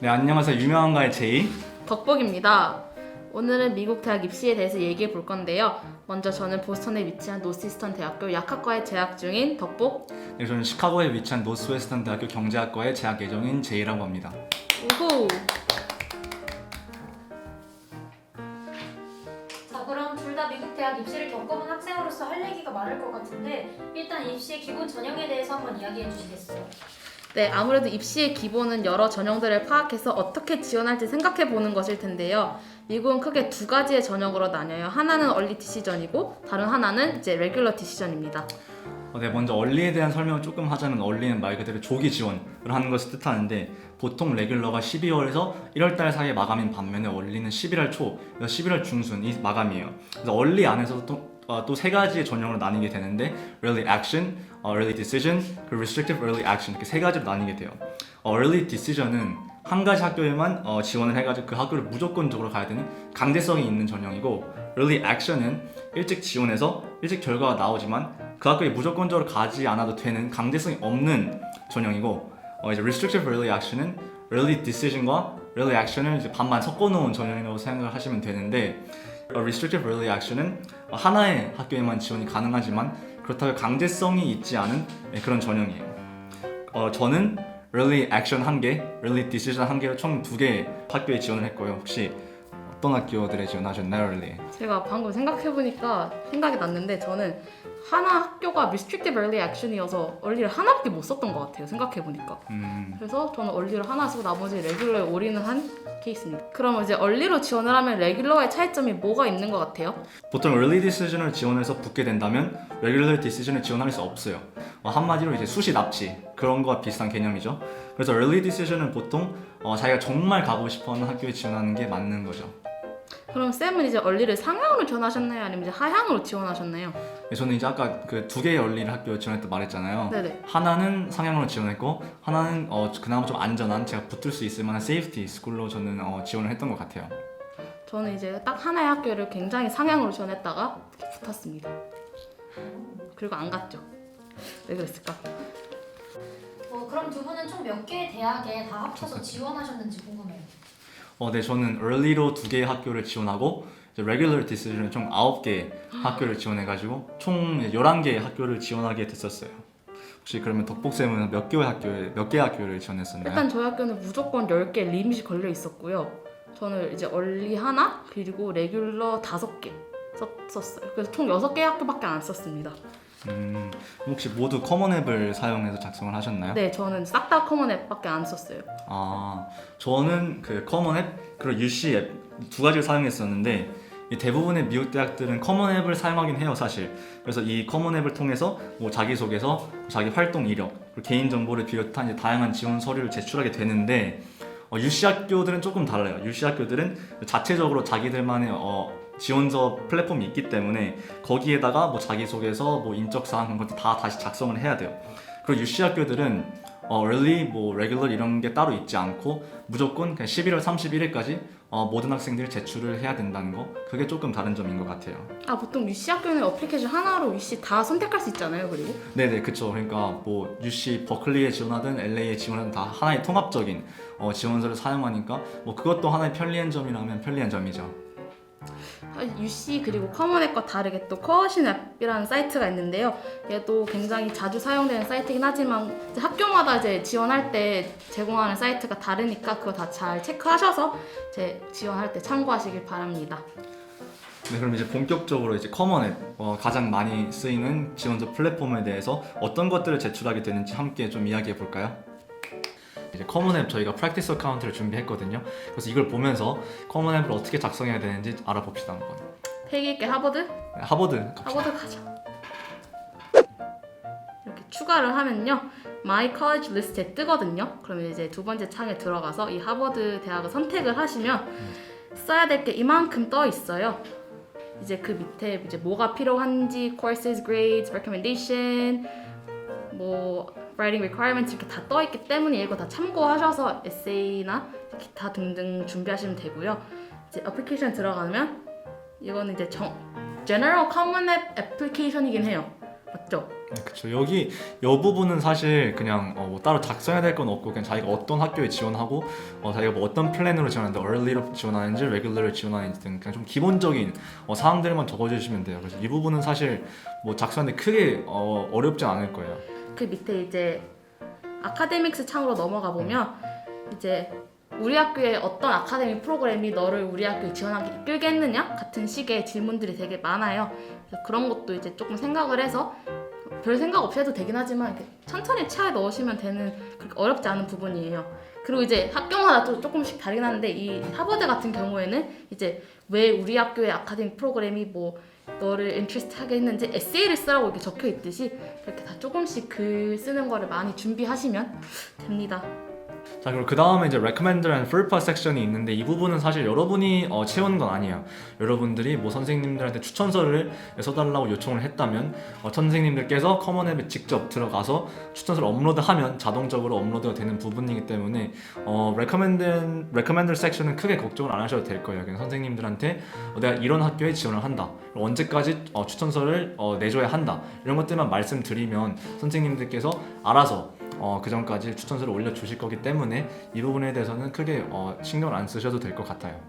네, 안녕하세요. 유명한가의 제이. 덕복입니다. 오늘은 미국 대학 입시에 대해서 얘기해 볼 건데요. 먼저 저는 보스턴에 위치한 노스이스턴 대학교 약학과에 재학 중인 덕복. 네, 저는 시카고에 위치한 노스웨스턴 대학교 경제학과에 재학 예정인 제이라고 합니다. 우후. 자, 그럼 둘 다 미국 대학 입시를 겪어본 학생으로서 할 얘기가 많을 것 같은데 일단 입시의 기본 전형에 대해서 한번 이야기해 주시겠어요? 네, 아무래도 입시의 기본은 여러 전형들을 파악해서 어떻게 지원할지 생각해 보는 것일 텐데요. 미국은 크게 두 가지의 전형으로 나뉘어요. 하나는 얼리 디시전이고 다른 하나는 이제 레귤러 디시전입니다. 네, 먼저 얼리에 대한 설명을 조금 하자면 얼리는 말 그대로 조기 지원을 하는 것을 뜻하는데 보통 레귤러가 12월에서 1월달 사이에 마감인 반면에 얼리는 11월 초, 11월 중순이 마감이에요. 그래서 얼리 안에서도 또 세 가지의 전형으로 나뉘게 되는데 Early Action, Early Decision, 그리고 Restrictive Early Action 이렇게 세 가지로 나뉘게 돼요. Early Decision은 한 가지 학교에만 지원을 해가지고 그 학교를 무조건적으로 가야 되는 강제성이 있는 전형이고 Early Action은 일찍 지원해서 일찍 결과가 나오지만 그 학교에 무조건적으로 가지 않아도 되는 강제성이 없는 전형이고 이제 Restrictive Early Action은 Early Decision과 Early Action을 이제 반반 섞어놓은 전형이라고 생각을 하시면 되는데 Restrictive Early Action은 하나의 학교에만 지원이 가능하지만 그렇다고 강제성이 있지 않은 그런 전형이에요. 저는 Early Action 1개, Early Decision 1개로 총 2개 학교에 지원을 했고요. 혹시 어떤 학교들에 지원하셨나요, Early? 제가 방금 생각해보니까 생각이 났는데 저는 하나 학교가 Restrictive Early Action이어서 얼리를 하나밖에 못 썼던 것 같아요. 생각해보니까. 그래서 저는 얼리를 하나 쓰고 나머지 레귤러에 올인을 한 케이스입니다. 그럼 이제 얼리로 지원을 하면 레귤러와의 차이점이 뭐가 있는 것 같아요? 보통 Early Decision을 지원해서 붙게 된다면 Regular Decision을 지원할 수 없어요. 한마디로 이제 수시 납치 그런 거와 비슷한 개념이죠. 그래서 Early Decision은 보통 자기가 정말 가고 싶어하는 학교에 지원하는 게 맞는 거죠. 그럼 쌤은 이제 얼리를 상향으로 지원하셨나요? 아니면 이제 하향으로 지원하셨나요? 저는 이제 아까 그 2개의 얼리를 학교에 지원했다 말했잖아요. 네네. 하나는 상향으로 지원했고 하나는 그나마 좀 안전한 제가 붙을 수 있을 만한 세이프티 스쿨로 저는 지원을 했던 것 같아요. 저는 이제 딱 하나의 학교를 굉장히 상향으로 지원했다가 붙었습니다. 그리고 안 갔죠. 왜 그랬을까? 그럼 두 분은 총 몇 개의 대학에 다 합쳐서 지원하셨는지 궁금해요. 네, 저는 early로 2개의 학교를 지원하고 이제 regular decision은 총 9개의 학교를 지원해가지고 총 11개의 학교를 지원하게 됐었어요. 혹시 그러면 덕복쌤은 몇 개의 학교를 지원했었나요? 일단 저희 학교는 무조건 10개 리밋이 걸려 있었고요. 저는 이제 얼리 하나 그리고 레귤러 5개 썼어요. 그래서 총 6개의 학교밖에 안 썼습니다. 혹시 모두 커먼 앱을 사용해서 작성을 하셨나요? 네, 저는 싹 다 커먼 앱밖에 안 썼어요. 저는 그 커먼 앱 그리고 UC 앱 두 가지를 사용했었는데 대부분의 미국 대학들은 커먼 앱을 사용하긴 해요, 사실. 그래서 이 커먼 앱을 통해서 뭐 자기소개서, 자기 활동 이력, 그리고 개인 정보를 비롯한 이제 다양한 지원 서류를 제출하게 되는데 UC 학교들은 조금 달라요. UC 학교들은 자체적으로 자기들만의 지원서 플랫폼이 있기 때문에 거기에다가 뭐 자기소개서, 뭐 인적사항 그런 것들 다 다시 작성을 해야 돼요. 그리고 UC 학교들은 early, 뭐 regular 이런 게 따로 있지 않고 무조건 그냥 11월 31일까지 모든 학생들이 제출을 해야 된다는 거, 그게 조금 다른 점인 것 같아요. 보통 UC 학교는 어플리케이션 하나로 UC 다 선택할 수 있잖아요, 그리고. 네네, 그쵸. 그러니까 뭐 UC 버클리에 지원하든 LA에 지원하든 다 하나의 통합적인 지원서를 사용하니까 뭐 그것도 하나의 편리한 점이라면 편리한 점이죠. UC 그리고 커먼 앱과 다르게 또 코어신 앱이라는 사이트가 있는데요. 얘도 굉장히 자주 사용되는 사이트이긴 하지만 이제 학교마다 이제 지원할 때 제공하는 사이트가 다르니까 그거 다 잘 체크하셔서 이제 지원할 때 참고하시길 바랍니다. 네, 그럼 이제 본격적으로 이제 커먼 앱 가장 많이 쓰이는 지원서 플랫폼에 대해서 어떤 것들을 제출하게 되는지 함께 좀 이야기해 볼까요? 이제 커먼 앱 저희가 프랙티스 어카운트를 준비했거든요. 그래서 이걸 보면서 커먼 앱을 어떻게 작성해야 되는지 알아봅시다 한번. 패기 있게 하버드? 네, 하버드 갑시다. 하버드 가자. 이렇게 추가를 하면요, My College List에 뜨거든요. 그러면 이제 두 번째 창에 들어가서 이 하버드 대학을 선택을 하시면 써야 될 게 이만큼 떠 있어요. 이제 그 밑에 이제 뭐가 필요한지, courses, grades, recommendation, 뭐 writing requirements 이렇게 다 떠 있기 때문에 이거 다 참고하셔서 에세이나 기타 등등 준비하시면 되고요. 이제 어플리케이션 들어가면 이거는 이제 General Common App 애플리케이션이긴 해요. 맞죠? 네, 그쵸. 여기 이 부분은 사실 그냥 뭐 따로 작성해야 될 건 없고 그냥 자기가 어떤 학교에 지원하고 자기가 뭐 어떤 플랜으로 지원하는데 early로 지원하는지 regular로 지원하는지 등 그냥 좀 기본적인 사항들만 적어주시면 돼요. 그래서 이 부분은 사실 뭐 작성하는데 크게 어렵진 않을 거예요. 그 밑에 이제 아카데믹스 창으로 넘어가 보면 이제 우리 학교의 어떤 아카데미 프로그램이 너를 우리 학교에 지원하게 이끌겠느냐 같은 식의 질문들이 되게 많아요. 그래서 그런 것도 이제 조금 생각을 해서 별 생각 없이 해도 되긴 하지만 이렇게 천천히 차에 넣으시면 되는 그렇게 어렵지 않은 부분이에요. 그리고 이제 학교마다 또 조금씩 다르긴 한데 이 하버드 같은 경우에는 이제 왜 우리 학교의 아카데믹 프로그램이 뭐 너를 인트리스트하게 했는지 에세이를 쓰라고 이렇게 적혀 있듯이 이렇게 다 조금씩 글 쓰는 거를 많이 준비하시면 됩니다. 자, 그리고 그 다음에 이제 recommend and refer 섹션이 있는데 이 부분은 사실 여러분이 채우는 건 아니에요. 여러분들이 뭐 선생님들한테 추천서를 써달라고 요청을 했다면 선생님들께서 커먼 앱에 직접 들어가서 추천서를 업로드하면 자동적으로 업로드가 되는 부분이기 때문에 recommend 섹션은 크게 걱정을 안 하셔도 될 거예요. 그냥 선생님들한테 내가 이런 학교에 지원을 한다, 언제까지 추천서를 내줘야 한다, 이런 것들만 말씀드리면 선생님들께서 알아서 그 전까지 추천서를 올려주실 거기 때문에 이 부분에 대해서는 크게 신경을 안 쓰셔도 될 것 같아요.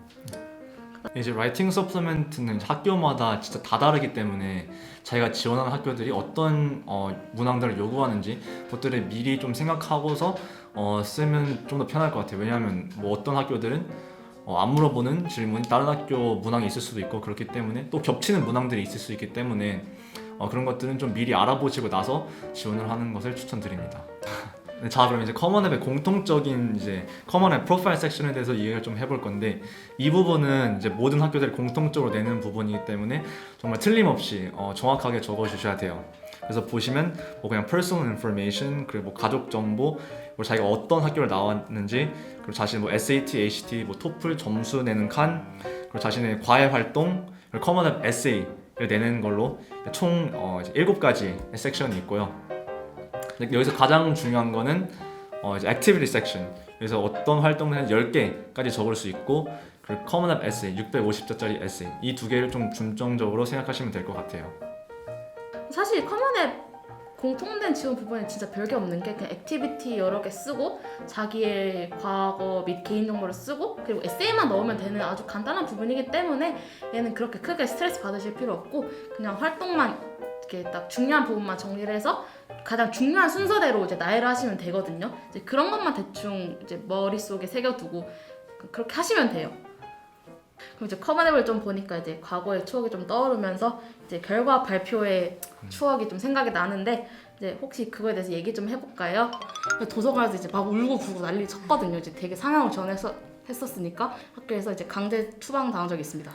이제 라이팅 서플리멘트는 학교마다 진짜 다 다르기 때문에 자기가 지원하는 학교들이 어떤 문항들을 요구하는지 그것들을 미리 좀 생각하고서 쓰면 좀 더 편할 것 같아요. 왜냐하면 뭐 어떤 학교들은 안 물어보는 질문이 다른 학교 문항이 있을 수도 있고 그렇기 때문에 또 겹치는 문항들이 있을 수 있기 때문에 그런 것들은 좀 미리 알아보시고 나서 지원을 하는 것을 추천드립니다. 자, 그럼 이제 커먼앱의 공통적인 이제 커먼앱 프로파일 섹션에 대해서 이해를 좀 해볼 건데 이 부분은 이제 모든 학교들이 공통적으로 내는 부분이기 때문에 정말 틀림없이 정확하게 적어주셔야 돼요. 그래서 보시면 뭐 그냥 personal information, 그리고 뭐 가족 정보, 그리고 자기가 어떤 학교를 나왔는지, 그리고 자신 뭐 SAT, ACT, 뭐 토플 점수 내는 칸, 그리고 자신의 과외 활동, 그리고 커먼앱 에세이를 내는 걸로 총 7가지 섹션이 있고요. 여기서 가장 중요한 거는 이제 activity section. 그래서 어떤 활동을 한 10개까지 적을 수 있고, 그리고 common app essay 650자짜리 essay, 이 두 개를 좀 중점적으로 생각하시면 될 것 같아요. 사실 커먼앱 공통된 지원 부분은 진짜 별게 없는 게 그냥 액티비티 여러 개 쓰고 자기의 과거 및 개인 정보를 쓰고 그리고 에세이만 넣으면 되는 아주 간단한 부분이기 때문에 얘는 그렇게 크게 스트레스 받으실 필요 없고 그냥 활동만 이렇게 딱 중요한 부분만 정리를 해서 가장 중요한 순서대로 이제 나열을 하시면 되거든요. 이제 그런 것만 대충 이제 머릿속에 새겨두고 그렇게 하시면 돼요. 그럼 이제 커먼앱을 좀 보니까 이제 과거의 추억이 좀 떠오르면서 이제 결과 발표의 추억이 좀 생각이 나는데 이제 혹시 그거에 대해서 얘기 좀 해볼까요? 도서관에서 이제 막 울고 불고 난리 쳤거든요. 이제 되게 상황을 전해서 했었으니까 학교에서 이제 강제 추방 당한 적이 있습니다.